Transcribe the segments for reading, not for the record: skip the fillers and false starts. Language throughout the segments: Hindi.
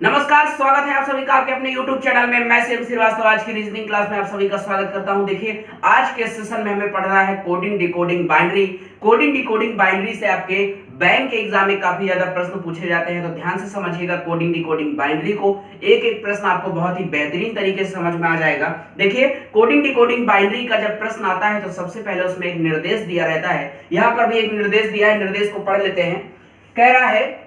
नमस्कार, स्वागत है आप सभी का आपके अपने YouTube चैनल में। मैं शिव श्रीवास्तव आज की रीजनिंग क्लास में आप सभी का स्वागत करता हूं। देखिए, आज के सेशन में हमें पढ़ना है coding decoding binary. Coding decoding binary से आपके बैंक के एग्जाम में काफी ज्यादा प्रश्न पूछे जाते हैं, तो ध्यान से समझिएगा कोडिंग डिकोडिंग बाइनरी को। एक एक प्रश्न आपको बहुत ही बेहतरीन तरीके से समझ में आ जाएगा। देखिए, कोडिंग डिकोडिंग बाइनरी का जब प्रश्न आता है तो सबसे पहले उसमें एक निर्देश दिया रहता है। यहाँ पर भी एक निर्देश दिया है, निर्देश को पढ़ लेते हैं। कह रहा है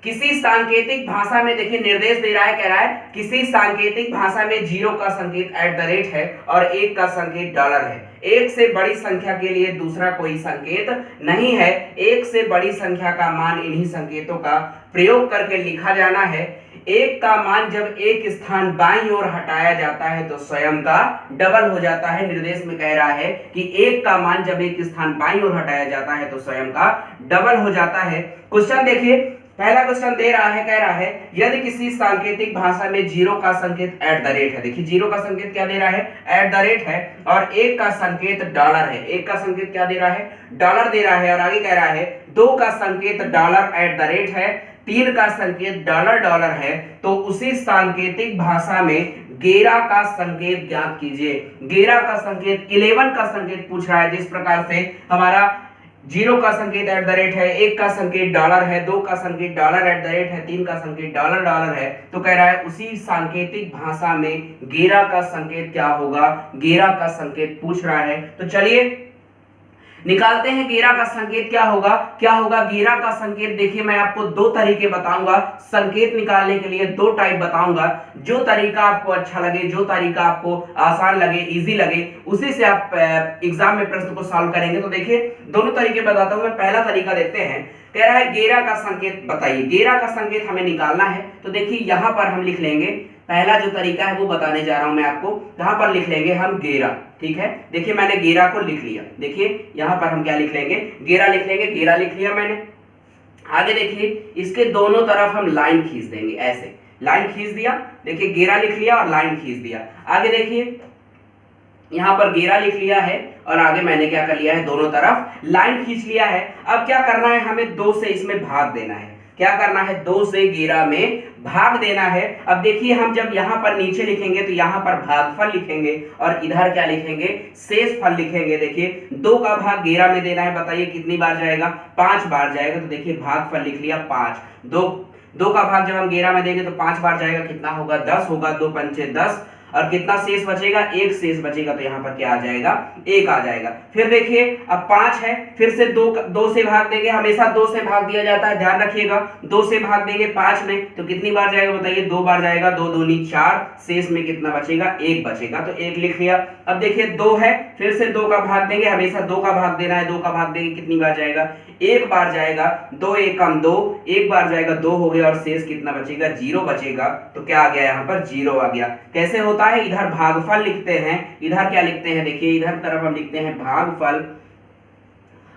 किसी सांकेतिक भाषा में, देखिए निर्देश दे रहा है, कह रहा है किसी सांकेतिक भाषा में 0 का संकेत @ है और 1 का संकेत डॉलर है। एक से बड़ी संख्या के लिए दूसरा कोई संकेत नहीं है। एक से बड़ी संख्या का मान इन्हीं संकेतों का प्रयोग करके लिखा जाना है। एक का मान जब एक स्थान बाईं ओर हटाया जाता है तो स्वयं का डबल हो जाता है। निर्देश में कह रहा है कि एक का मान जब एक स्थान बाईं ओर हटाया जाता है तो स्वयं का डबल हो जाता है। क्वेश्चन देखिए, पहला क्वेश्चन दे रहा है, कह रहा है यदि किसी सांकेतिक भाषा में 0 का संकेत @ है। देखिए 0 का संकेत क्या दे रहा है, @ है, और 1 का संकेत डॉलर है। 1 का संकेत क्या दे रहा है, डॉलर दे रहा है। और आगे कह रहा है 2 का संकेत डॉलर @ है, 3 का संकेत डॉलर है, तो उसी सांकेतिक भाषा में 11 का संकेत ज्ञात कीजिए। 11 का संकेत, 11 का संकेत पूछ रहा है। जिस प्रकार से हमारा 0 का संकेत @ है, 1 का संकेत डॉलर है, 2 का संकेत डॉलर @ है, 3 का संकेत डॉलर है, तो कह रहा है उसी सांकेतिक भाषा में 11 का संकेत क्या होगा, 11 का संकेत पूछ रहा है। तो चलिए निकालते हैं 11 का संकेत क्या होगा। 11 का संकेत। देखिए मैं आपको दो तरीके बताऊंगा संकेत निकालने के लिए, दो टाइप बताऊंगा। जो तरीका आपको अच्छा लगे, जो तरीका आपको आसान लगे, इजी लगे, उसी से आप एग्जाम में प्रश्न को सॉल्व करेंगे। तो देखिए दोनों तरीके बताता हूं मैं। पहला तरीका देखते हैं। कह रहा है 11 का संकेत बताइए। 11 का संकेत हमें निकालना है, तो देखिए यहां पर हम लिख लेंगे। पहला जो तरीका है वो बताने जा रहा हूं मैं आपको। यहां पर लिख लेंगे हम 11। ठीक है, देखिए मैंने 11 को लिख लिया। देखिए यहां पर हम क्या लिख लेंगे, 11 लिख लेंगे। 11 लिख लिया मैंने। आगे देखिए इसके दोनों तरफ हम लाइन खींच देंगे, ऐसे लाइन खींच दिया। देखिए 11 लिख लिया और लाइन खींच दिया। आगे देखिए यहां पर 11 लिख लिया है और आगे मैंने क्या कर लिया है, दोनों तरफ लाइन खींच लिया है। अब क्या करना है, हमें 2 से इसमें भाग देना है। क्या करना है, 2 से 11 में भाग देना है। अब देखिए हम जब यहां पर नीचे लिखेंगे तो यहां पर भागफल लिखेंगे और इधर क्या लिखेंगे, शेषफल लिखेंगे। देखिए 2 का भाग 11 में देना है, बताइए कितनी बार जाएगा, 5 बार जाएगा। तो देखिए भागफल लिख लिया 5। 2 का भाग जब हम 11 में देंगे तो 5 बार जाएगा, कितना होगा, 10 होगा। 2 पंचे 10, और कितना शेष बचेगा, 1 शेष बचेगा। तो यहाँ पर क्या आ जाएगा, 1 आ जाएगा। फिर देखिए अब 5 है, फिर से 2 से भाग देंगे। हमेशा 2 से भाग दिया जाता है, ध्यान रखिएगा। 2 से भाग देंगे 5 में तो कितनी बार जाएगा बताइए, 2 बार जाएगा। 2 दूनी 4, शेष में कितना बचेगा, 1 बचेगा। तो 1 लिख लिया। अब देखिए 2 है, फिर से 2 का भाग देंगे। हमेशा 2 का भाग देना है। 2 का भाग देंगे, कितनी बार जाएगा, 1 बार जाएगा। 2 एकम 2, 1 बार जाएगा, 2 हो गया, और शेष कितना बचेगा, 0 बचेगा। तो क्या आ गया, यहाँ पर 0 आ गया। कैसे होता है, इधर भागफल लिखते हैं, इधर क्या लिखते हैं, देखिए इधर तरफ हम लिखते हैं भागफल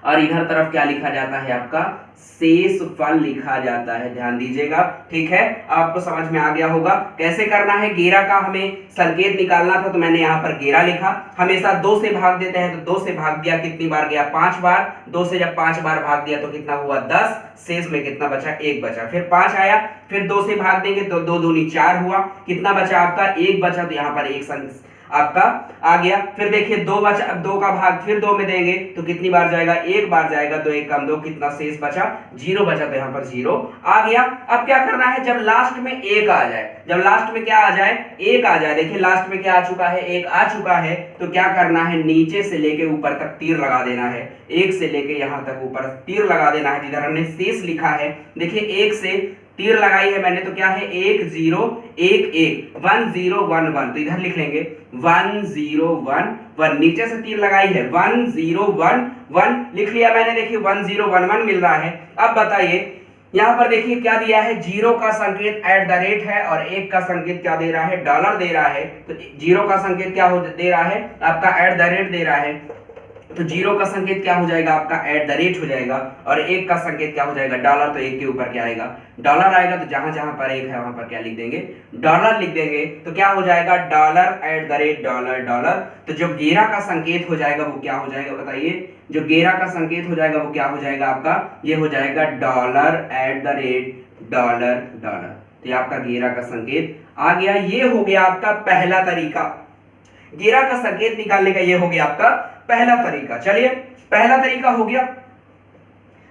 और इधर तरफ क्या लिखा जाता है, आपका शेषफल लिखा जाता है। ध्यान दीजिएगा, ठीक है, आपको समझ में आ गया होगा कैसे करना है। 11 का हमें संकेत निकालना था तो मैंने यहाँ पर 11 लिखा। हमेशा 2 से भाग देते हैं तो 2 से भाग दिया, कितनी बार गया, 5 बार। 2 से जब 5 बार भाग दिया तो कितना हुआ, 10, शेष में कितना बचा, 1 बचा। फिर 5 आया, फिर 2 से भाग देंगे तो 2 दूनी 4 हुआ, कितना बचा आपका, 1 बचा। तो यहाँ पर 1 आपका आ गया। फिर देखिए 2 बचा, अब 2 का भाग फिर 2 में देंगे तो कितनी बार जाएगा, 1 बार जाएगा। 2 एकम 2, कितना शेष बचा, 0 बचा। तो यहाँ पर 0 आ गया। अब क्या करना है, जब लास्ट में 1 आ जाए, जब लास्ट में क्या आ जाए, 1 आ जाए। देखिए लास्ट में क्या आ चुका है, 1 आ चुका है। तो क्या करना है, नीचे से लेके ऊपर तक तीर लगा देना है। 1 से लेके यहां तक ऊपर तीर लगा देना है, जिधर हमने शेष लिखा है। देखिए 1 से तीर लगाई है मैंने, तो क्या है, 1 0 1 1 1 0 1 1। तो इधर लिख लेंगे 1 0 1 1। नीचे से तीर लगाई है, 1 0 1 1 लिख लिया मैंने। देखिए 1 0 1 1 मिल रहा है। अब बताइए यहाँ पर देखिए क्या दिया है, 0 का संकेत @ है और 1 का संकेत क्या दे रहा है, डॉलर दे रहा है। तो 0 का संकेत क्या दे रहा है, आपका @ दे रहा है। तो 0 का संकेत क्या हो जाएगा, आपका @ हो जाएगा, और 1 का संकेत क्या हो जाएगा, डॉलर। तो 1 के ऊपर क्या आएगा, डॉलर आएगा। तो जहां जहां पर 1 है वहां पर क्या लिख देंगे, डॉलर लिख देंगे। तो क्या हो जाएगा, डॉलर $, तो जो 11 का संकेत हो जाएगा वो क्या हो जाएगा बताइए, जो 11 का संकेत हो जाएगा वो क्या हो जाएगा आपका, ये हो जाएगा $, तो ये आपका गेरा का संकेत आ गया। ये हो गया आपका पहला तरीका, गेरा का संकेत निकालने का ये हो गया आपका पहला तरीका। चलिए पहला तरीका हो गया।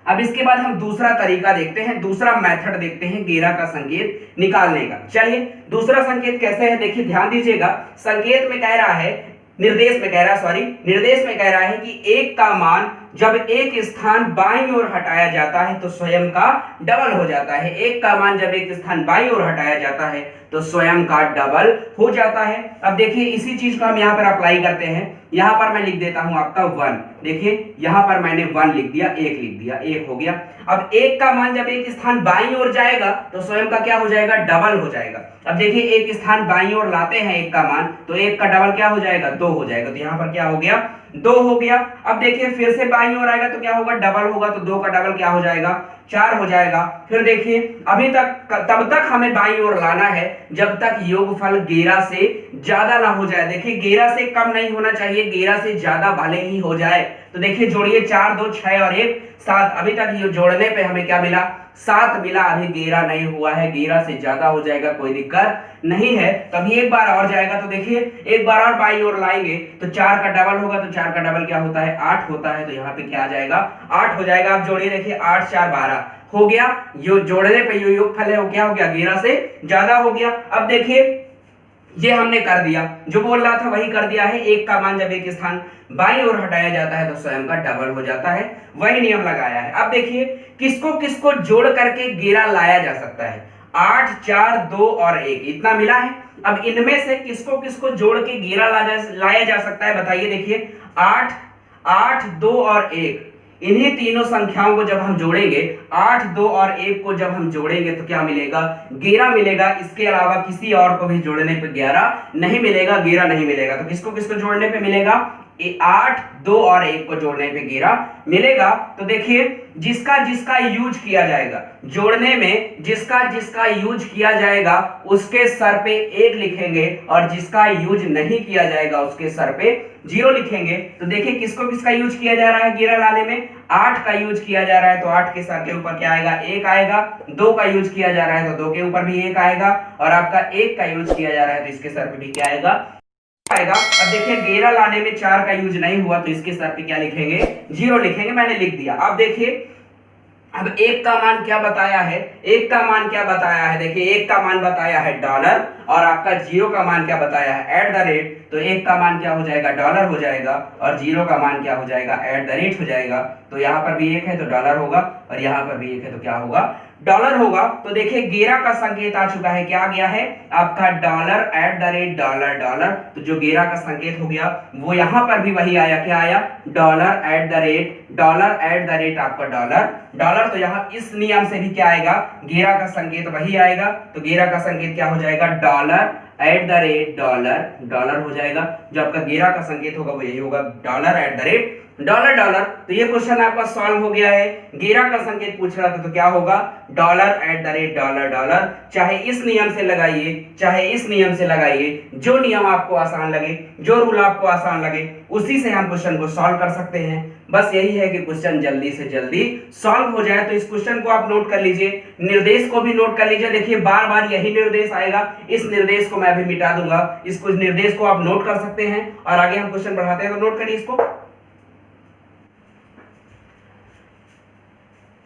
अब इसके बाद हम दूसरा तरीका देखते हैं, दूसरा मेथड देखते हैं गेरा का संकेत निकालने का। चलिए दूसरा संकेत कैसे है, देखिए ध्यान दीजिएगा। संकेत में कह रहा है, निर्देश में कह रहा है कि एक का मान जब एक स्थान बाईं ओर हटाया जाता है तो स्वयं का डबल हो जाता है। एक का मान जब एक स्थान बाईं ओर हटाया जाता है तो स्वयं का डबल हो जाता है। अब देखिए इसी चीज को हम यहाँ पर अप्लाई करते हैं। यहाँ पर मैं लिख देता हूं आपका 1। देखिए यहाँ पर मैंने 1 लिख दिया, 1 लिख दिया, 1 हो गया। अब एक का मान जब एक स्थान बाईं ओर जाएगा तो स्वयं का क्या हो जाएगा, डबल हो जाएगा। अब देखिए एक स्थान बाईं ओर लाते हैं एक का मान, तो एक का डबल क्या हो जाएगा, 2 हो जाएगा। तो यहाँ पर क्या हो गया, 2 हो गया। अब देखिए फिर से बाईं ओर आएगा तो क्या होगा, डबल होगा। तो 2 का डबल क्या हो जाएगा, 4 हो जाएगा। फिर देखिए अभी तक तब तक हमें बाईं ओर लाना है जब तक योगफल गेरा से ज्यादा ना हो जाए। देखिए गेरा से कम नहीं होना चाहिए, गेरा से ज्यादा भले ही हो जाए। तो देखिए जोड़िए, 4 2 6 और 1 7। अभी तक ये जोड़ने पे हमें क्या मिला, 7 मिला। अभी गेरा नहीं हुआ है, गेरा से ज्यादा हो जाएगा, कोई दिक्कत नहीं है। तभी एक बार और जाएगा। तो देखिए एक बार और बाईं ओर लाएंगे तो 4 का डबल होगा। तो 4 का डबल क्या होता है, 8 होता है। तो यहाँ पे क्या आ जाएगा, 8 हो जाएगा। आप जोड़िए, देखिए 8 4 12 हो गया। यो जोड़ने पे यो योगफल है वो क्या हो गया, गेरा से ज्यादा हो गया। अब देखिए ये हमने कर दिया, जो बोल रहा था वही कर दिया है। एक का मान जब एक स्थान बाईं ओर हटाया जाता है तो स्वयं का डबल हो जाता है, वही नियम लगाया है। अब देखिए किसको किसको जोड़ करके गेरा लाया जा सकता है, 8 4 2 और 1 इतना मिला है। अब इनमें से किसको किसको जोड़ के गेरा लाया जा सकता है, बताइए। देखिए 8 8 2 और 1, इन्हीं तीनों संख्याओं को जब हम जोड़ेंगे, 8 2 और 1 को जब हम जोड़ेंगे तो क्या मिलेगा, गेरा मिलेगा। इसके अलावा किसी और को भी जोड़ने पे गेरा नहीं मिलेगा, गेरा नहीं मिलेगा। तो किसको किसको जोड़ने पे मिलेगा, 8 2 और 1 को जोड़ने पे गेरा मिलेगा। तो देखिए जिसका जिसका यूज किया जाएगा जोड़ने में, जिसका जिसका यूज किया जाएगा उसके सर पे 1 लिखेंगे, और जिसका यूज नहीं किया जाएगा उसके सर पे 0 लिखेंगे। तो देखिए किसको किसका यूज किया जा रहा है गेरा लाने में, 8 का यूज किया जा रहा है तो 8 के सर के ऊपर क्या आएगा, 1 आएगा। 2 का यूज किया जा रहा है तो 2 के ऊपर भी 1 आएगा, और आपका 1 का यूज किया जा रहा है तो इसके सर पे भी क्या आएगा, आएगा। अब देखिए गेरा लाने में 4 का यूज नहीं हुआ तो इसके सर पे क्या लिखेंगे, 0 लिखेंगे। मैंने लिख दिया। अब देखिए अब 1 का मान क्या बताया है, 1 का मान क्या बताया है, देखिए 1 का मान बताया है डॉलर, और आपका 0 का मान क्या बताया है, एट द रेट। तो 1 का मान क्या हो जाएगा, डॉलर हो जाएगा, और 0 का मान क्या हो जाएगा, एट द रेट हो जाएगा। तो यहाँ पर भी 1 है तो डॉलर होगा, और यहाँ पर भी 1 है तो क्या होगा, डॉलर होगा। तो देखिए गेरा का संकेत आ चुका है, क्या आ गया है आपका, dollar at the rate dollar dollar. तो जो गेरा का संकेत हो गया वो यहाँ पर भी वही आया, क्या आया, dollar at the rate, dollar at the rate आपका डॉलर डॉलर। तो यहाँ इस नियम से भी क्या आएगा, गेरा का संकेत वही आएगा। तो गेरा का संकेत क्या हो जाएगा, dollar at the rate dollar dollar हो जाएगा। जो आपका गेरा का संकेत होगा वो यही होगा, dollar at the rate dollar dollar. तो ये क्वेश्चन आपका सॉल्व हो गया है। गेरा का संकेत पूछ रहा था तो क्या होगा, dollar at the rate dollar dollar. चाहे इस नियम से लगाइए चाहे इस नियम से लगाइए, जो नियम आपको आसान लगे, जो रूल आपको आसान लगे, उसी से हम क्वेश्चन को सॉल्व कर सकते हैं। बस यही है कि क्वेश्चन जल्दी से जल्दी सॉल्व हो जाए। तो इस क्वेश्चन को आप नोट कर लीजिए, निर्देश को भी नोट कर लीजिए। देखिए बार बार यही निर्देश आएगा, इस निर्देश को मैं अभी मिटा दूंगा। इस निर्देश को आप नोट कर सकते हैं, और आगे हम क्वेश्चन बढ़ाते हैं। तो नोट करिए इसको।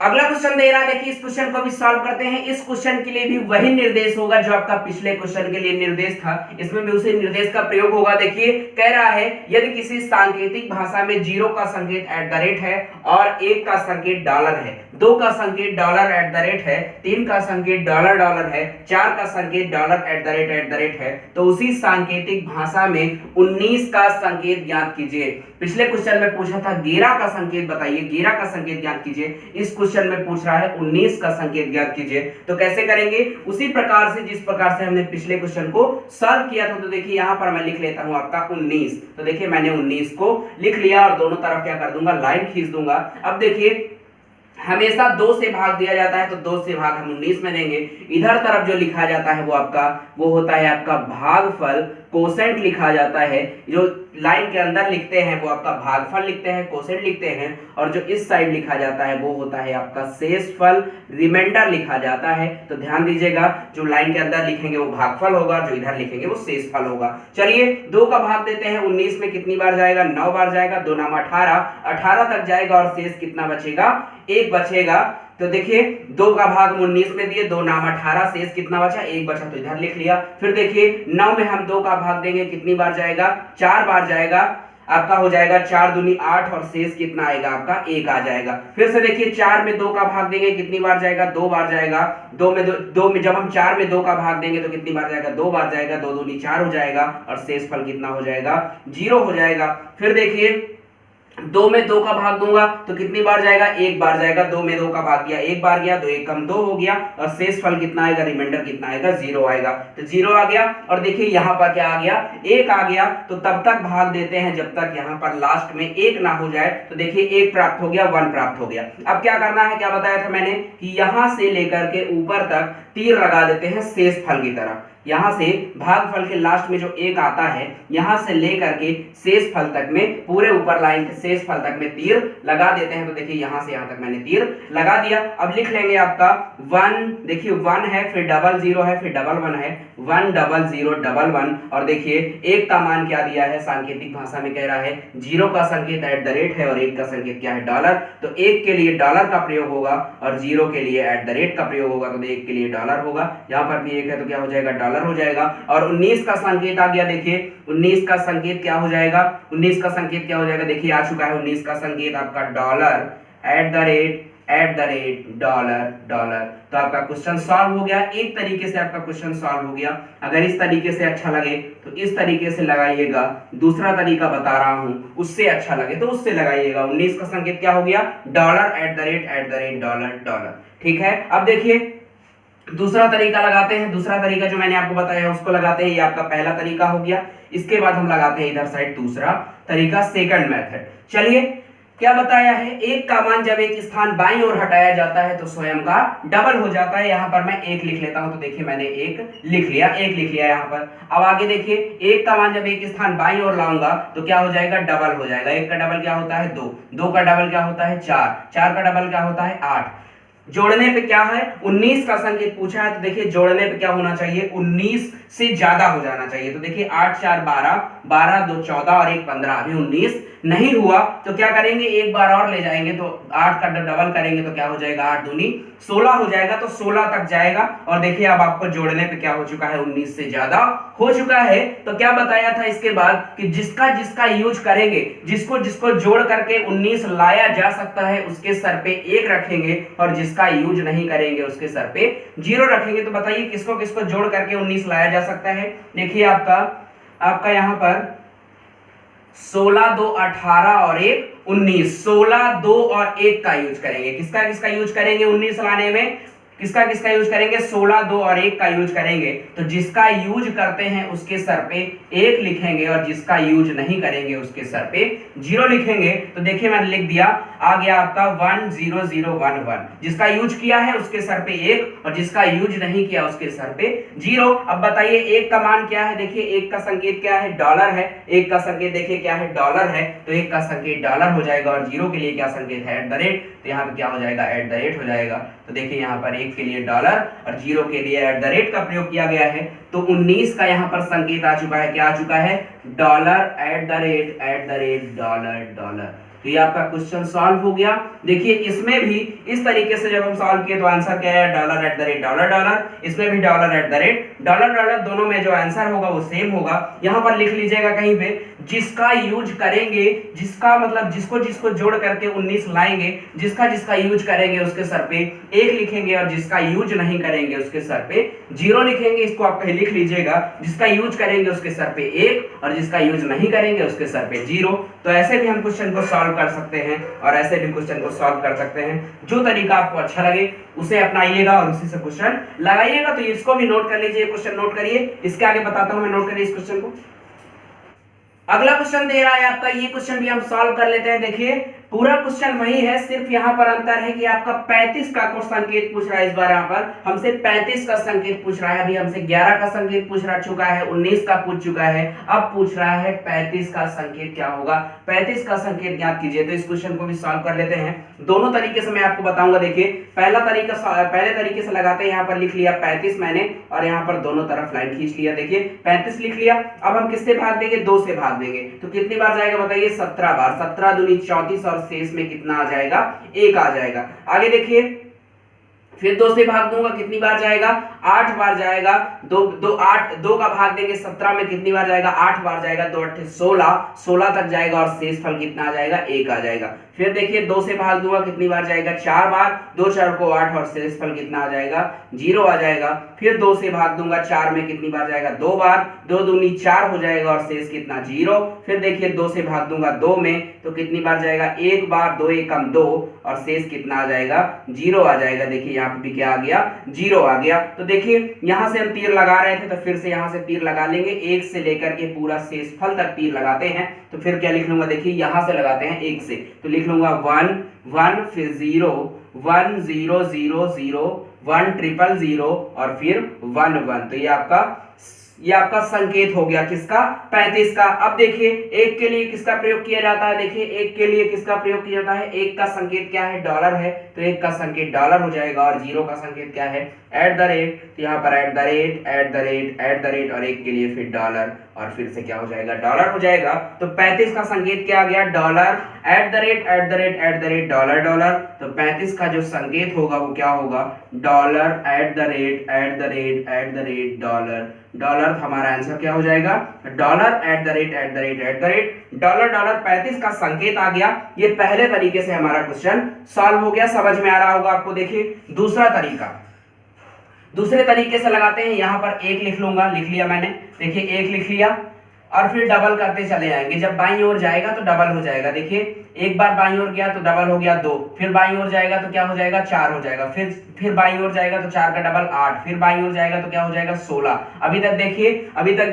अगला क्वेश्चन दे रहा है, देखिए इस क्वेश्चन को भी सॉल्व करते हैं। इस क्वेश्चन के लिए भी वही निर्देश होगा जो आपका पिछले क्वेश्चन के लिए निर्देश था, इसमें भी उसी निर्देश का प्रयोग होगा। देखिए कह रहा है यदि किसी सांकेतिक भाषा में 0 का संकेत एट द रेट है और 1 का संकेत डॉलर है, 2 का संकेत डॉलर एट द रेट है, 3 का संकेत डॉलर डॉलर है, 4 का संकेत डॉलर एट द रेट है, तो उसी सांकेतिक भाषा में 19 का संकेत ज्ञात कीजिए। पिछले क्वेश्चन में पूछा था गेरा का संकेत बताइए, गेरा का संकेत ज्ञात कीजिए। इस क्वेश्चन में पूछ रहा है 19 का संकेत ज्ञात कीजिए। तो कैसे करेंगे, उसी प्रकार से जिस प्रकार से हमने पिछले क्वेश्चन को सॉल्व किया था। तो देखिए यहाँ पर मैं लिख लेता हूँ आपका 19। तो देखिए मैंने 19 को लिख लिया, और दोनों तरफ क्या कर दूंगा, लाइन खींच दूंगा। अब देखिए हमेशा 2 से भाग दिया जाता है तो 2 से भाग हम 19 में देंगे। इधर तरफ जो लिखा जाता है वो आपका वो होता है आपका भागफल, कोसेंट लिखा जाता है। जो लाइन के अंदर लिखते हैं वो आपका भागफल लिखते हैं, कोसेंट लिखते हैं, और जो इस साइड लिखा जाता है वो होता है आपका शेषफल, रिमाइंडर लिखा जाता है। तो ध्यान दीजिएगा, जो लाइन के अंदर लिखेंगे वो भागफल होगा, जो इधर लिखेंगे वो शेषफल होगा। चलिए 2 का भाग देते हैं। 19 में कितनी बार जाएगा? 9 बार जाएगा। 2 नाम 18, 18 तक जाएगा और शेष कितना बचेगा? 1 बचेगा। तो देखिए 2 का भाग 19 में दिए, 2 नाम 18, शेष कितना बचा? 1 बचा, तो इधर लिख लिया। फिर देखिए 9 में हम 2 का भाग देंगे, कितनी बार जाएगा? 4 बार जाएगा। आपका हो जाएगा 4 दूनी 8 और शेष कितना आएगा? आपका 1 आ जाएगा। फिर से देखिए 4 में 2 का भाग देंगे, कितनी बार जाएगा? 2 बार जाएगा। 2 में जब हम 4 में 2 का भाग देंगे तो कितनी बार जाएगा? 2 बार जाएगा। 2 दूनी 4 हो जाएगा और शेषफल कितना हो जाएगा? 0 हो जाएगा। फिर देखिए 2 में 2 का भाग दूंगा तो कितनी बार जाएगा? 1 बार जाएगा। 2 में 2 का भाग दिया, 1 बार गया, 2 1 कम 2 हो गया और शेषफल कितना आएगा? रिमाइंडर कितना आएगा? 0 आएगा। तो 0 आ गया। और देखिए यहाँ पर क्या आ गया? 1 आ गया। तो तब तक भाग देते हैं जब तक यहाँ पर लास्ट में 1 ना हो जाए। तो देखिए 1 प्राप्त हो गया, 1 प्राप्त हो गया। अब क्या करना है? क्या बताया था मैंने कि यहाँ से लेकर के ऊपर तक तीर लगा देते हैं शेषफल की तरफ। यहां से भागफल के लास्ट में जो 1 आता है, यहां से लेकर के शेषफल तक में, पूरे ऊपर लाइन के शेषफल तक में तीर लगा देते हैं। तो देखिए यहां से यहां तक मैंने तीर लगा दिया। अब लिख लेंगे आपका 1, देखिए 1 है, फिर डबल 0 है, फिर डबल 1 है, 1 डबल 0 डबल 1। और देखिए 1 का मान क्या दिया है? सांकेतिक भाषा में कह रहा है 0 का संकेत @ है और 1 का संकेत क्या है? डॉलर। तो 1 के लिए डॉलर का प्रयोग होगा और 0 के लिए @ का प्रयोग होगा। तो 1 के लिए डॉलर होगा। यहां पर भी 1 है तो क्या हो जाएगा? डॉलर हो जाएगा। और 19 का संकेत आ गया। देखिए 19 का संकेत क्या हो जाएगा? 19 का संकेत क्या हो जाएगा? देखिए आ चुका है 19 का संकेत आपका डॉलर @ डॉलर। तो आपका क्वेश्चन सॉल्व हो गया। एक तरीके से आपका क्वेश्चन सॉल्व हो गया। अगर इस तरीके से अच्छा लगे तो इस तरीके से लगाइएगा। दूसरा तरीका बता रहा हूं, उससे अच्छा लगे तो उससे लगाइएगा। 19 का संकेत क्या हो गया? Dollar @ dollar. ठीक है। अब देखिए दूसरा तरीका लगाते हैं। दूसरा तरीका जो मैंने आपको बताया है उसको लगाते हैं। ये आपका पहला तरीका हो गया। इसके बाद हम लगाते हैं इधर साइड दूसरा तरीका, सेकंड मेथड। चलिए क्या बताया है? 1 का मान जब एक स्थान बाईं ओर हटाया जाता है तो स्वयं का डबल हो जाता है। यहां पर मैं 1 लिख लेता हूं। तो देखिए मैंने 1 लिख लिया, 1 लिख लिया यहां पर। अब आगे देखिए 1 का मान जब एक स्थान बाईं ओर लाऊंगा तो क्या हो जाएगा? डबल हो जाएगा। 1 का डबल क्या होता है? 2, 2 का डबल क्या होता है? 4, 4 का डबल क्या होता है? 8। जोड़ने पे क्या है? 19 का संकेत पूछा है। तो देखिए जोड़ने पे क्या होना चाहिए? 19 से ज्यादा हो जाना चाहिए। तो देखिए 8 4 12, 12 2 14 और 1 15। अभी 19 नहीं हुआ तो क्या करेंगे? एक बार और ले जाएंगे। तो 8 का डबल करेंगे तो क्या हो जाएगा? 8 दूनी 16 हो जाएगा। तो 16 तक जाएगा। और देखिए अब आपको जोड़ने पे क्या हो चुका है? 19 से ज्यादा हो चुका है। तो क्या बताया था इसके बाद कि जिसका जिसका यूज करेंगे, जिसको जिसको जोड़ करके 19 लाया जा सकता है उसके सर पे 1 रखेंगे और जिसका यूज नहीं करेंगे उसके सर पे 0 रखेंगे। तो बताइए किसको किसको जोड़ करके 19 लाया जा सकता है? देखिए आपका यहां पर 16 2 18 और 1 19, 16 2 और 1 का यूज करेंगे। किसका किसका यूज करेंगे 19 लाने में? किसका किसका यूज करेंगे? 16 2 और 1 का यूज करेंगे। तो जिसका यूज करते हैं उसके सर पे 1 लिखेंगे और जिसका यूज नहीं करेंगे उसके सर पे 0 लिखेंगे। तो देखिए मैंने लिख दिया, आ गया आपका 1 0 0 1 1। जिसका यूज किया है उसके सर पे 1 और जिसका यूज नहीं किया उसके सर पे 0। अब बताइए 1 का मान क्या है? देखिए 1 का संकेत क्या है? डॉलर है। 1 का संकेत देखिए क्या है? डॉलर है। तो 1 का संकेत डॉलर हो जाएगा और 0 के लिए क्या संकेत है? @ तो यहाँ पे क्या हो जाएगा? @ हो जाएगा। तो देखिए यहाँ पर 1 के लिए डॉलर और 0 के लिए @ का प्रयोग किया गया है। तो 19 का यहाँ पर संकेत आ चुका है। क्या आ चुका है? Dollar @ dollar. तो ये आपका क्वेश्चन सॉल्व हो गया। देखिए इसमें भी इस तरीके से जब हम सॉल्व किए तो आंसर क्या है? $@ डॉलर। इसमें भी $@ डॉलर। दोनों में जो आंसर होगा वो सेम होगा। यहां पर लिख लीजिएगा कहीं पे, जिसका यूज करेंगे, जिसका मतलब जिसको जिसको जोड़ करके 19 लाएंगे, जिसका जिसका यूज करेंगे उसके सर पे 1 लिखेंगे और जिसका यूज नहीं करेंगे उसके सर पे 0 लिखेंगे। इसको आप कहीं लिख लीजिएगा, जिसका यूज करेंगे उसके सर पे 1 और जिसका यूज नहीं करेंगे उसके सर पे 0। तो ऐसे भी हम क्वेश्चन को सॉल्व कर सकते हैं और ऐसे भी क्वेश्चन को सॉल्व कर सकते हैं। जो तरीका आपको अच्छा लगे उसे अपनाइएगा और उसी से क्वेश्चन लगाइएगा। तो इसको भी नोट कर लीजिए, क्वेश्चन नोट करिए। इसके आगे बताता हूं मैं, नोट करिए इस क्वेश्चन को। अगला क्वेश्चन दे रहा है आपका, ये क्वेश्चन भी हम सॉल्व कर लेते हैं। देखिए पूरा क्वेश्चन वही है, सिर्फ यहाँ पर अंतर है कि आपका 35 का संकेत पूछ रहा है। इस बार यहाँ पर हमसे 35 का संकेत पूछ रहा है, अभी हमसे 11 का संकेत पूछ रहा चुका है, 19 का पूछ चुका है, अब पूछ रहा है 35 का संकेत क्या होगा। 35 का संकेत ज्ञात कीजिए। तो इस क्वेश्चन को भी सॉल्व कर लेते हैं, दोनों तरीके से मैं आपको बताऊंगा। देखिए पहले तरीके से लगाते हैं, यहाँ पर लिख लिया 35 मैंने और यहाँ पर दोनों तरफ लाइन खींच लिया। देखिए 35 लिख लिया, अब हम किससे भाग देंगे, 2 से भाग देंगे। तो कितनी बार जाएगा बताइए, 17 बार। 17 दूनी 34 और शेष में कितना आ जाएगा, 1 आ जाएगा। आगे देखिए फिर 2 से भाग दूंगा, कितनी बार जाएगा, 8 बार जाएगा। 2 का भाग देंगे 17 में, कितनी बार जाएगा, 8 बार जाएगा। 2 8 16 तक जाएगा और शेष फल कितना आ जाएगा, 1 आ जाएगा। फिर देखिए 2 से भाग दूंगा, कितनी बार जाएगा, 4 बार। 2 4 को 8 और शेष फल कितना आ जाएगा, 0 आ जाएगा। फिर 2 से भाग दूंगा, 4 में कितनी बार जाएगा, 2 बार। 2 दूनी 4 हो जाएगा और शेष कितना, 0। फिर देखिए 2 से भाग दूंगा 2 में, तो कितनी बार जाएगा, 1 बार। 2 1 2 और शेष कितना आ जाएगा, 0 आ जाएगा। देखिए यहाँ पे भी क्या आ गया, 0 आ गया। तो देखिए यहाँ से हम तीर लगा रहे थे, तो फिर से यहाँ से तीर लगा लेंगे। 1 से लेकर के पूरा शेष फल तक तीर लगाते हैं, तो फिर क्या लिख लूंगा, देखिए यहाँ से लगाते हैं 1 से, तो लिख लूंगा 1 1 फिर 0 1 0 0 0 1 0 0 और फिर 1 1। तो ये आपका संकेत हो गया किसका, 35 का। अब देखिए 1 के लिए किसका प्रयोग किया जाता है, देखिए 1 के लिए किसका प्रयोग किया जाता है, 1 का संकेत क्या है, डॉलर है, तो 1 का संकेत डॉलर हो जाएगा। और 0 का संकेत क्या है, एट द रेट, तो यहाँ पर एट द रेट और 1 के लिए फिर डॉलर और फिर से क्या हो जाएगा, डॉलर हो जाएगा। तो 35 का संकेत क्या आ गया, dollar, at the rate dollar dollar. तो 35 का जो संकेत होगा वो क्या होगा, dollar, at the rate dollar dollar. हमारा आंसर क्या हो जाएगा, dollar, at the rate dollar dollar. 35 का संकेत आ गया। ये पहले तरीके से हमारा क्वेश्चन सॉल्व हो गया, समझ में आ रहा होगा आपको। देखिए दूसरे तरीके से लगाते हैं। यहाँ पर 1 लिख लूंगा, लिख लिया मैंने, देखिए 1 लिख लिया और फिर डबल करते चले जाएंगे। जब बाईं ओर जाएगा तो डबल हो जाएगा। देखिए एक बार बाईं ओर गया तो डबल हो गया 2, फिर बाईं ओर जाएगा तो क्या हो जाएगा, 4 हो जाएगा। फिर बाईं ओर जाएगा तो 4 का डबल 8, फिर बाईं ओर जाएगा तो क्या हो जाएगा, 16। अभी तक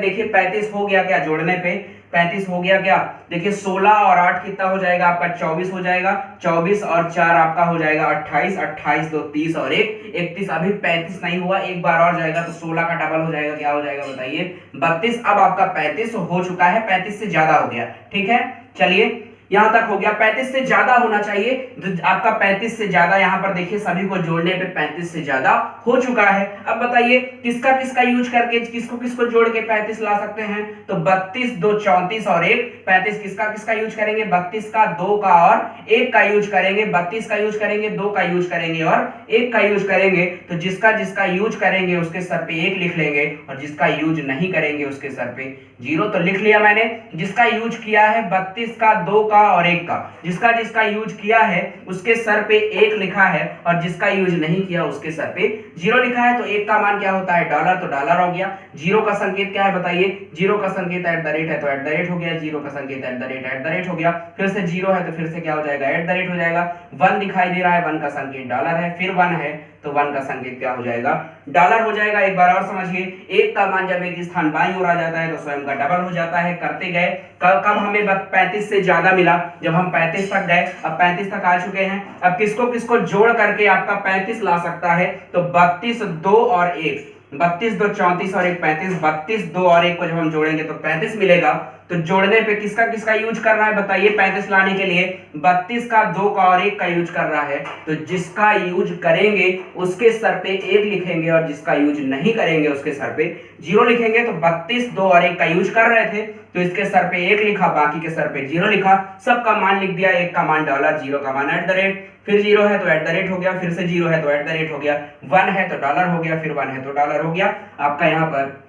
देखिए 35 हो गया क्या, जोड़ने पे 35 हो गया क्या, देखिए 16 और 8 कितना हो जाएगा आपका, 24 हो जाएगा। 24 और 4 आपका हो जाएगा 28, 28 2 30 और 1 31। अभी 35 नहीं हुआ, एक बार और जाएगा तो 16 का डबल हो जाएगा, क्या हो जाएगा बताइए, 32। अब आपका 35 हो चुका है, 35 से ज्यादा हो गया, ठीक है। चलिए यहां तक हो गया, 35 से ज्यादा होना चाहिए। आपका 35 से ज्यादा, यहां पर देखिए सभी को जोड़ने पे 35 से ज्यादा हो चुका है। अब बताइए किसका यूज करके किसको जोड़ के 35 ला सकते हैं, तो 32 2 34 और 1 35। किसका यूज करेंगे, 32 का, 2 का और 1 का यूज करेंगे। 32 का यूज करेंगे, 2 का यूज करेंगे और 1 का यूज करेंगे। तो जिसका यूज करेंगे उसके सर पे 1 लिख लेंगे और जिसका यूज नहीं करेंगे उसके सर पे 0। तो लिख लिया मैंने, जिसका यूज किया है 32 का, 2 का और 1 का, जिसका यूज किया है उसके सर पे 1 लिखा है और जिसका यूज नहीं किया उसके सर पे 0 लिखा है। तो 1 का मान क्या होता है, डॉलर, तो डॉलर हो गया। 0 का संकेत क्या है बताइए, 0 का संकेत एट द रेट है तो एट द रेट हो गया। 0 का संकेत एट द रेट हो गया। फिर से 0 है तो फिर से क्या हो जाएगा, एट द रेट हो जाएगा। 1 दिखाई दे रहा है, 1 का संकेत डॉलर है, फिर 1 है तो 1 का संकेत क्या हो जाएगा, डॉलर हो जाएगा। एक बार और समझिए, 1 का मान जब एक स्थान बाईं ओर आ जाता है तो स्वयं का डबल हो जाता है। करते गए, कब हमें 35 से ज्यादा मिला, जब हम 35 तक गए। अब 35 तक आ चुके हैं। अब किसको जोड़ करके आपका 35 ला सकता है, तो 32 2 और 1, 32 2 34 और 1 35। 32 2 और 1 को जब हम जोड़ेंगे तो 35 मिलेगा। तो जोड़ने पे किसका यूज कर रहा है बताइए, 35 लाने के लिए 32 का, 2 का और 1 का यूज कर रहा है। तो जिसका यूज करेंगे उसके सर पे 1 लिखेंगे और जिसका यूज नहीं करेंगे उसके सर पे 0 लिखेंगे। तो 32 2 और 1 का यूज कर रहे थे तो इसके सर पे 1 लिखा, बाकी के सर पे 0 लिखा। सबका मान लिख दिया, 1 का मान डॉलर, 0 का मान एट द रेट, फिर 0 है तो एट द रेट हो गया, फिर से 0 है तो एट द रेट हो गया, 1 है तो डॉलर हो गया, फिर 1 है तो डॉलर हो गया। आपका यहाँ पर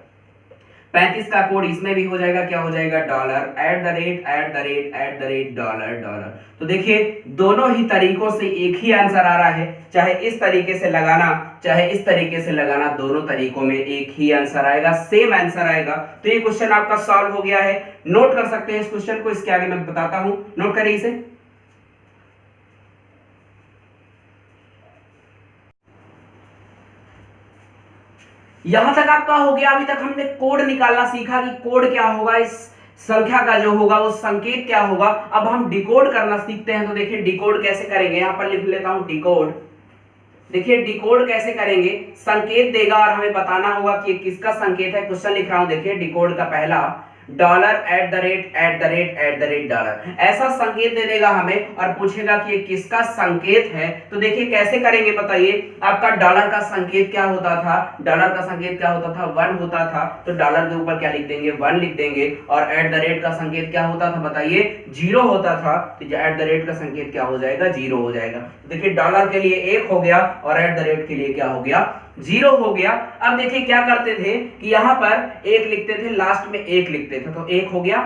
35 का कोड इसमें भी हो जाएगा, क्या हो जाएगा, dollar, at the rate dollar dollar. तो देखिए दोनों ही तरीकों से एक ही आंसर आ रहा है, चाहे इस तरीके से लगाना चाहे इस तरीके से लगाना, दोनों तरीकों में एक ही आंसर आएगा, सेम आंसर आएगा। तो ये क्वेश्चन आपका सॉल्व हो गया है। नोट कर सकते हैं इस क्वेश्चन को, इसके आगे मैं बताता हूं, नोट करिए इसे। यहां तक आपका हो गया। अभी तक हमने कोड निकालना सीखा कि कोड क्या होगा, इस संख्या का जो होगा वो संकेत क्या होगा। अब हम डिकोड करना सीखते हैं, तो देखिए डिकोड कैसे करेंगे, यहां पर लिख लेता हूं डिकोड। देखिए डिकोड कैसे करेंगे, संकेत देगा और हमें बताना होगा कि किसका संकेत है। क्वेश्चन लिख रहा हूं, देखिए डिकोड का पहला, dollar at the rate dollar, ऐसा संकेत दे देगा हमें और पूछेगा कि ये किसका संकेत है। तो देखिए कैसे करेंगे बताइए। आपका डॉलर का संकेत क्या होता था, डॉलर का संकेत क्या होता था, 1 होता था, तो डॉलर के ऊपर क्या लिख देंगे, 1 लिख देंगे। और एट द रेट का संकेत क्या होता था बताइए, 0 होता था, तो एट द रेट का संकेत क्या हो जाएगा, 0 हो जाएगा। तो देखिए डॉलर के लिए 1 हो गया और एट द रेट के लिए क्या हो गया, 0 हो गया। अब देखिए क्या करते थे कि यहां पर 1 लिखते थे, लास्ट में 1 लिखते थे, तो 1 हो गया।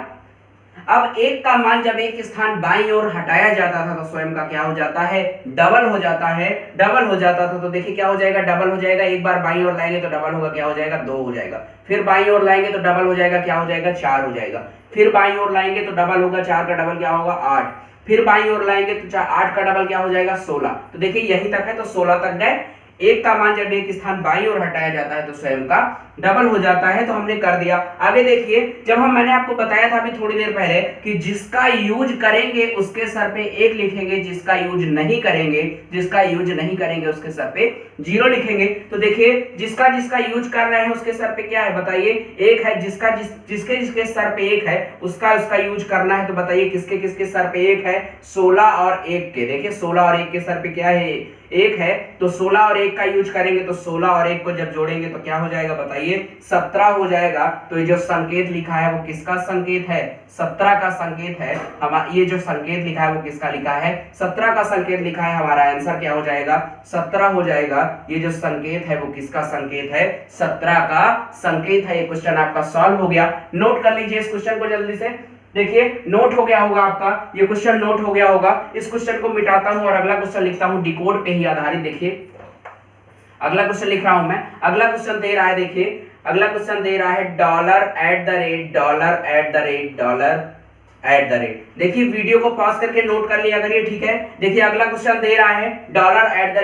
अब 1 का मान जब एक स्थान बाईं ओर हटाया जाता था तो स्वयं का क्या हो जाता है, डबल हो जाता है, डबल हो जाता था। तो देखिए क्या हो जाएगा, डबल हो जाएगा। एक बार बाईं ओर लाएंगे तो डबल होगा, क्या हो जाएगा, 2 हो जाएगा। फिर बाईं ओर लाएंगे तो डबल हो जाएगा, क्या हो जाएगा, 4 हो जाएगा। फिर बाईं ओर लाएंगे तो डबल होगा, 4 का डबल क्या होगा, 8। फिर बाईं ओर लाएंगे तो 8 का डबल क्या हो जाएगा, 16। तो देखिए यहीं तक है, तो 16 तक गए। 1 का मान जब एक स्थान बाईं ओर हटाया जाता है तो स्वयं का डबल हो जाता है, तो हमने कर दिया। आगे देखिए, जब मैंने आपको बताया था अभी थोड़ी देर पहले कि जिसका यूज करेंगे उसके सर पे 1 लिखेंगे, जिसका यूज नहीं करेंगे, जिसका यूज नहीं करेंगे उसके सर पे 0 लिखेंगे। तो देखिए जिसका जिसका यूज कर रहे हैं उसके सर पे क्या है बताइए, 1 है। जिसके जिसके सर पे 1 है उसका यूज करना है। तो बताइए किसके किसके सर पे 1 है, 16 और 1 के। देखिए 16 और 1 के सर पे क्या है, 1 है, तो 16 और 1 का यूज करेंगे, तो 16 और 1 को जब जोड़ेंगे तो क्या हो जाएगा बताइए, 17 हो जाएगा। तो ये जो संकेत लिखा है वो किसका संकेत है, 17 का संकेत है। हम ये जो संकेत लिखा है वो किसका लिखा है, 17 का संकेत लिखा है। हमारा आंसर क्या हो जाएगा, 17 हो जाएगा। ये जो संकेत है वो किसका संकेत है, 17 का संकेत है। ये क्वेश्चन आपका सॉल्व हो गया। नोट कर लीजिए इस क्वेश्चन को जल्दी से। देखिए नोट हो गया होगा आपका, ये क्वेश्चन नोट हो गया होगा। इस क्वेश्चन को मिटाता हूं और अगला क्वेश्चन लिखता हूं डिकोड पे ही आधारित। देखिए अगला क्वेश्चन लिख रहा हूं मैं। अगला क्वेश्चन दे रहा है, देखिए अगला क्वेश्चन दे रहा है dollar at the rate dollar at the rate. देखिए वीडियो को पॉज करके नोट कर लिया करिए, ठीक है। देखिए अगला क्वेश्चन दे रहा है डॉलर एट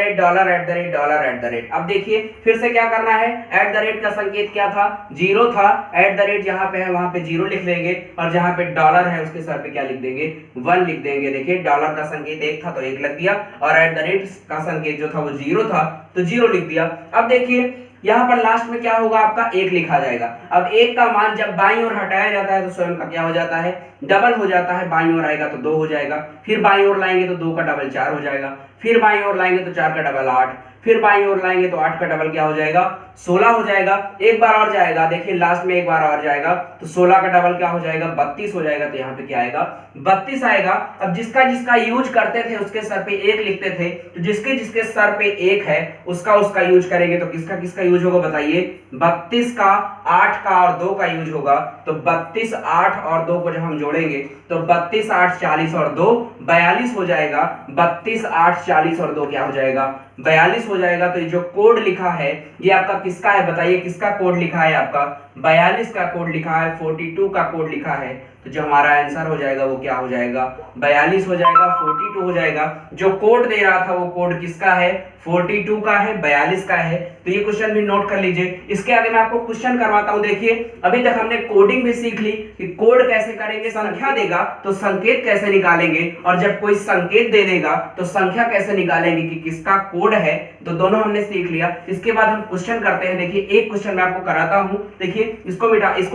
द रेट। अब देखिए फिर से क्या करना है, एट द रेट का संकेत क्या था, 0 था। एट द रेट जहां पे है वहां पे 0 लिख लेंगे और जहां पे डॉलर है उसके सर पे क्या लिख देंगे, 1 लिख देंगे। देखिए डॉलर का संकेत 1 था तो 1 लग दिया और एट द रेट का संकेत जो था वो 0 था तो 0 लिख दिया। अब देखिए यहां पर लास्ट में क्या होगा, आपका 1 लिखा जाएगा। अब 1 का मान जब बाईं ओर हटाया जाता है तो स्वयं का क्या हो जाता है, डबल हो जाता है। बाईं ओर आएगा तो 2 हो जाएगा। फिर बाईं ओर लाएंगे तो 2 का डबल 4 हो जाएगा। फिर बाईं ओर लाएंगे तो 4 का डबल 8। फिर बाईं ओर लाएंगे तो 8 का डबल क्या हो जाएगा, 16 हो जाएगा। एक बार और जाएगा, देखिए लास्ट में एक बार और जाएगा तो 16 का डबल क्या हो जाएगा, 32 हो जाएगा। तो यहाँ पे क्या आएगा, 32 आएगा। अब जिसका जिसका यूज करते थे उसके सर पे 1 लिखते थे, तो जिसके जिसके सर पे 1 है उसका यूज करेंगे तो किसका किसका यूज होगा बताइए, 32 का, 8 का और 2 का यूज होगा। तो 32, 8 और 2 को जब हम जोड़ेंगे तो 32, 8, 40 और 2 42 हो जाएगा। 32, 8, 40 और 2 क्या हो जाएगा, 42 हो जाएगा। तो ये जो कोड लिखा है ये आपका किसका है बताइए, किसका कोड लिखा है, आपका 42 का कोड लिखा है, 42 का कोड लिखा है। तो जो हमारा आंसर हो जाएगा वो क्या हो जाएगा, 42 हो जाएगा, 42 हो जाएगा। जो कोड दे रहा था वो कोड किसका है, 42 का है, 42 का है। तो ये क्वेश्चन भी नोट कर लीजिए। इसके आगे मैं आपको क्वेश्चन करवाता हूं। देखिए अभी तक हमने कोडिंग भी सीख ली कि कोड कैसे करेंगे, संख्या देगा तो संकेत कैसे निकालेंगे, और जब कोई संकेत दे देगा तो संख्या कैसे निकालेंगे कि किसका कोड है। तो दोनों हमने सीख लिया। इसके बाद हम क्वेश्चन करते हैं। देखिए एक क्वेश्चन मैं आपको कराता हूं, देखिए इसको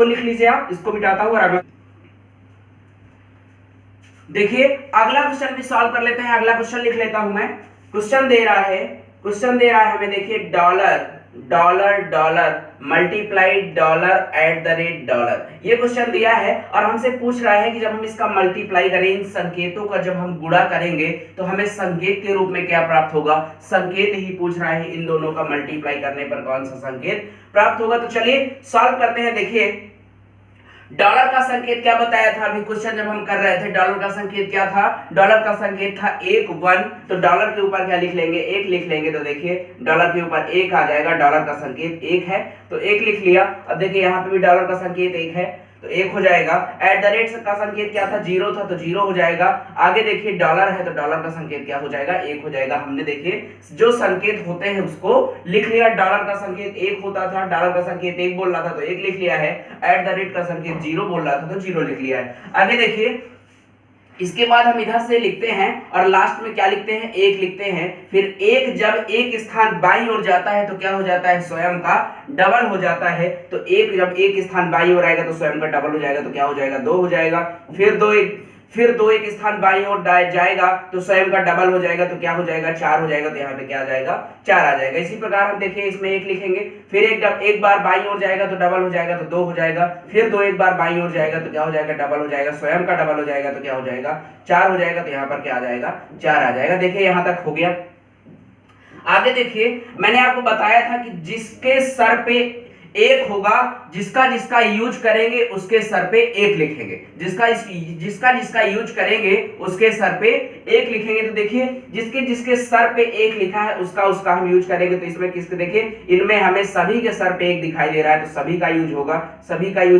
लिख लीजिए आप, इसको मिटाता हूं और अगला देखिए अगला क्वेश्चन भी सॉल्व कर लेते हैं। अगला क्वेश्चन लिख लेता हूं मैं। क्वेश्चन दे रहा है हमें, देखिए dollar multiply dollar at the rate dollar, ये क्वेश्चन दिया है और हमसे पूछ रहा है कि जब हम इसका मल्टीप्लाई करें, इन संकेतों का जब हम गुणा करेंगे तो हमें संकेत के रूप में क्या प्राप्त होगा, संकेत ही पूछ रहा है। इन दोनों का मल्टीप्लाई करने पर कौन सा संकेत प्राप्त होगा। तो चलिए सॉल्व करते हैं। देखिए डॉलर का संकेत क्या बताया था अभी क्वेश्चन जब हम कर रहे थे, डॉलर का संकेत क्या था, डॉलर का संकेत था 1 1। तो डॉलर के ऊपर क्या लिख लेंगे, 1 लिख लेंगे। तो देखिए डॉलर के ऊपर 1 आ जाएगा, डॉलर का संकेत 1 है तो 1 लिख लिया। अब देखिए यहाँ पे भी डॉलर का संकेत 1 है तो 1 हो जाएगा। एट द रेट का संकेत क्या था, 0 था, तो 0 हो जाएगा। आगे देखिए डॉलर है, तो डॉलर का संकेत क्या हो जाएगा, 1 हो जाएगा। हमने देखिए जो संकेत होते हैं उसको लिख लिया। डॉलर का संकेत 1 होता था, डॉलर का संकेत 1 बोल रहा था तो 1 लिख लिया है। एट द रेट का संकेत 0 बोल रहा था तो 0 लिख लिया है। आगे देखिए इसके बाद हम इधर से लिखते हैं और लास्ट में क्या लिखते हैं, 1 लिखते हैं। फिर 1 जब एक स्थान बाईं ओर जाता है तो क्या हो जाता है, स्वयं का डबल हो जाता है। तो 1 जब एक स्थान बाईं ओर आएगा तो स्वयं का डबल हो जाएगा, तो क्या हो जाएगा, 2 हो जाएगा। फिर 2 एक स्थान बाईं ओर जाएगा तो स्वयं का डबल हो जाएगा, तो क्या हो जाएगा, 4 हो जाएगा। तो यहाँ पे क्या आ जाएगा, 4 आ जाएगा। इसी प्रकार हम देखिए इसमें 1 लिखेंगे, फिर एक बार बाईं ओर जाएगा तो डबल हो जाएगा, तो 2 हो जाएगा। फिर 2 एक बार बाईं ओर जाएगा तो क्या हो जाएगा, डबल हो जाएगा। स्वयं का डबल हो जाएगा तो क्या हो जाएगा, 4 हो जाएगा। तो यहाँ पर क्या आ जाएगा, 4 आ जाएगा। देखिए यहाँ तक हो गया। आगे देखिए मैंने आपको बताया था कि जिसके सर पे 1 होगा, जिसका जिसका यूज करेंगे उसके सर पे 1 लिखेंगे। जिसका यूज करेंगे उसके सर पे 1 लिखेंगे। तो देखिए जिसके जिसके सर पे 1 लिखा है उसका हम यूज करेंगे। तो इसमें किसके, देखिए इनमें हमें सभी के सर पे 1 दिखाई दे रहा है तो सभी का यूज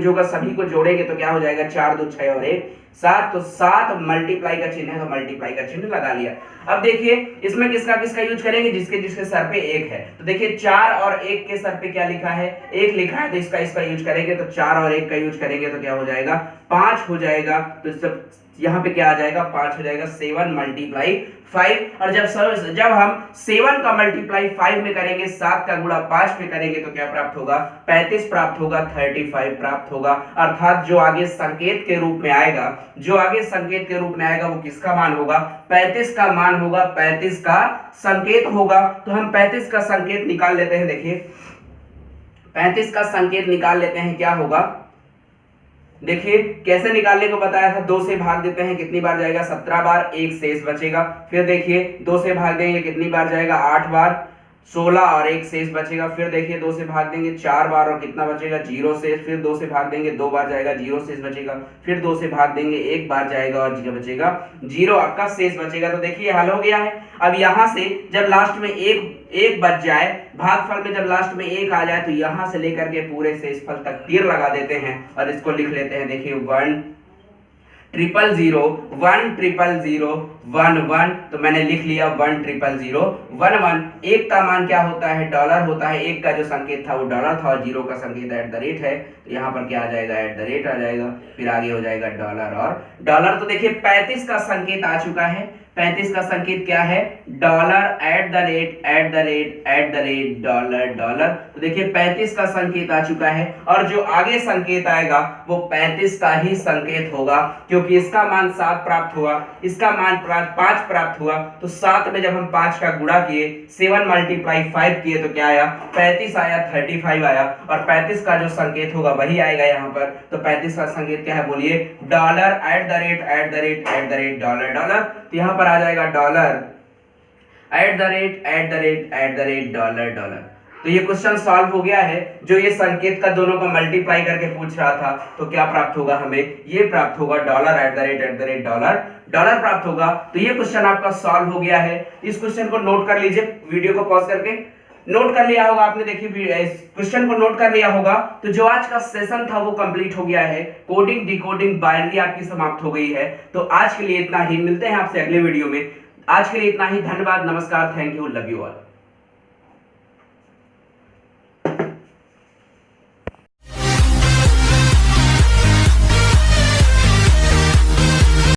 होगा। सभी को जोड़ेंगे तो क्या हो जाएगा, 4 2 6 और 1 7। तो 7 मल्टीप्लाई का चिन्ह है तो मल्टीप्लाई का चिन्ह लगा लिया। अब देखिए इसमें किसका किसका यूज करेंगे, जिसके जिसके सर पे 1 है। तो देखिए 4 और 1 के सर पे क्या लिखा है, 1 लिखा है, तो इसका यूज करेंगे। तो 4 और 1 का यूज करेंगे तो क्या हो जाएगा, 5 हो जाएगा। तो सब यहाँ पे क्या आ जाएगा, 5 हो जाएगा। 7 मल्टीप्लाई 5। और जब हम 7 का मल्टीप्लाई 5 में करेंगे, 7 का गुणा 5 में करेंगे तो क्या प्राप्त होगा, 35 प्राप्त होगा, 35 प्राप्त होगा। अर्थात जो आगे संकेत के रूप में आएगा, वो किसका मान होगा, 35 का मान होगा, 35 का संकेत होगा। तो हम 35 का संकेत निकाल लेते हैं। देखिए 35 का संकेत निकाल लेते हैं, क्या होगा, देखिए कैसे निकालने को बताया था। 2 से भाग देते हैं, कितनी बार जाएगा, 17 बार, 1 शेष बचेगा। फिर देखिए 2 से भाग देंगे, कितनी बार जाएगा, 8 बार, 16 और 1 शेष बचेगा। फिर देखिए 2 से भाग देंगे 4 बार और कितना बचेगा, 0 शेष। फिर 2 से भाग देंगे 2 बार जाएगा, 0 शेष बचेगा। फिर 2 से भाग देंगे 1 बार जाएगा और बचेगा 0 आपका शेष बचेगा। तो देखिए हल हो गया है। अब यहाँ से जब लास्ट में एक बच जाए, भागफल में जब लास्ट में 1 आ जाए तो यहाँ से लेकर के पूरे शेषफल तक तीर लगा देते हैं और इसको लिख लेते हैं। देखिए 1 0 0 1 0 0 1 1। तो मैंने लिख लिया 1 0 0 1 1। 1 का मान क्या होता है, डॉलर होता है। 1 का जो संकेत था वो डॉलर था और 0 का संकेत एट द रेट है। तो यहाँ पर क्या आ जाएगा, एट द रेट आ जाएगा। फिर आगे हो जाएगा डॉलर और डॉलर। तो देखिए 35 का संकेत आ चुका है। 35 का संकेत क्या है, dollar at the rate dollar. तो देखिए 35 का संकेत आ चुका है और जो आगे संकेत आएगा वो 35 का ही संकेत होगा, क्योंकि इसका मान 7 प्राप्त हुआ, इसका मान 5 प्राप्त हुआ। तो 7 में जब हम 5 का गुणा किए, 7 मल्टीप्लाई 5 किए तो क्या आया, 35 आया, 35 आया। और 35 का जो संकेत होगा वही आएगा यहाँ पर। तो 35 का संकेत क्या है, बोलिए, dollar at the rate dollar. तो यहाँ पर आ जाएगा dollar at the rate dollar. तो ये क्वेश्चन सॉल्व हो गया है। जो ये संकेत का दोनों को मल्टीप्लाई करके पूछ रहा था, तो क्या प्राप्त होगा हमें, ये प्राप्त होगा dollar at the rate dollar प्राप्त होगा। तो ये क्वेश्चन आपका सॉल्व हो गया है। इस क्वेश्चन को नोट कर लीजिए, वीडियो को पॉज करके नोट कर लिया होगा आपने। देखिए इस क्वेश्चन को नोट कर लिया होगा। तो जो आज का सेशन था वो कंप्लीट हो गया है। कोडिंग डिकोडिंग बाइनरी आपकी समाप्त हो गई है। तो आज के लिए इतना ही, मिलते हैं आपसे अगले वीडियो में। आज के लिए इतना ही, धन्यवाद, नमस्कार, thank you, love you all.